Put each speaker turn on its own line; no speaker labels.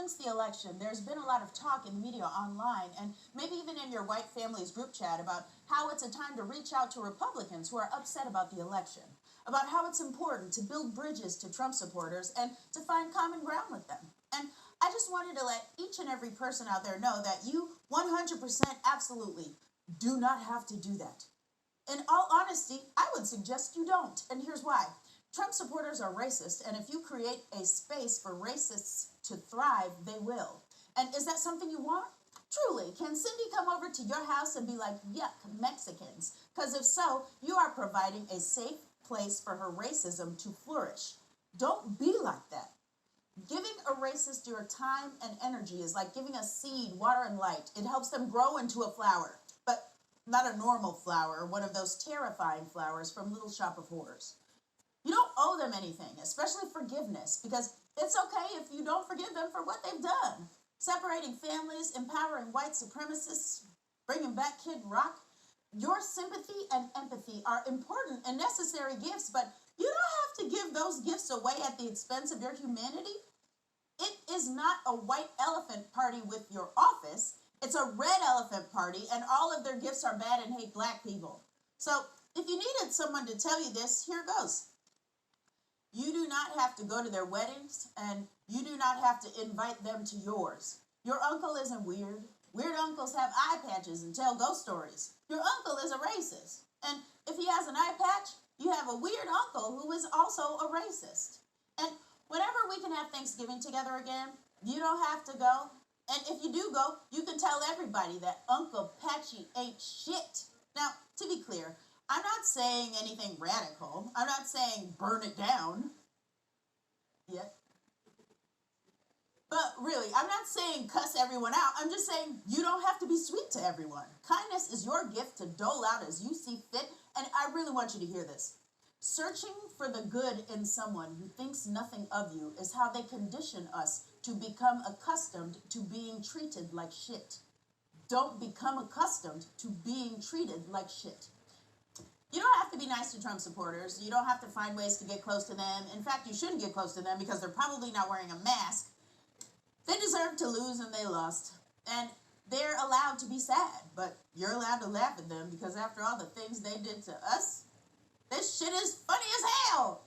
Since the election, there's been a lot of talk in the media, online, and maybe even in your white family's group chat about how it's a time to reach out to Republicans who are upset about the election, about how it's important to build bridges to Trump supporters and to find common ground with them. And I just wanted to let each and every person out there know that you 100% absolutely do not have to do that. In all honesty, I would suggest you don't. And here's why. Trump supporters are racist, and if you create a space for racists to thrive, they will. And is that something you want? Truly, can Cindy come over to your house and be like, yuck, Mexicans? Because if so, you are providing a safe place for her racism to flourish. Don't be like that. Giving a racist your time and energy is like giving a seed water and light. It helps them grow into a flower, but not a normal flower, one of those terrifying flowers from Little Shop of Horrors. You don't owe them anything, especially forgiveness, because it's okay if you don't forgive them for what they've done. Separating families, empowering white supremacists, bringing back Kid Rock. Your sympathy and empathy are important and necessary gifts, but you don't have to give those gifts away at the expense of your humanity. It is not a white elephant party with your office. It's a red elephant party, and all of their gifts are bad and hate black people. So if you needed someone to tell you this, here goes. You do not have to go to their weddings, and you do not have to invite them to yours. Your uncle isn't weird. Weird uncles have eye patches and tell ghost stories. Your uncle is a racist. And if he has an eye patch, you have a weird uncle who is also a racist. And whenever we can have Thanksgiving together again, you don't have to go. And if you do go, you can tell everybody that Uncle Patchy ain't shit. Now, to be clear, I'm not saying anything radical. I'm not saying burn it down. Yet. But really, I'm not saying cuss everyone out. I'm just saying you don't have to be sweet to everyone. Kindness is your gift to dole out as you see fit, and I really want you to hear this. Searching for the good in someone who thinks nothing of you is how they condition us to become accustomed to being treated like shit. Don't become accustomed to being treated like shit. You don't have to be nice to Trump supporters. You don't have to find ways to get close to them. In fact, you shouldn't get close to them because they're probably not wearing a mask. They deserve to lose, and they lost. And they're allowed to be sad, but you're allowed to laugh at them because after all the things they did to us, this shit is funny as hell.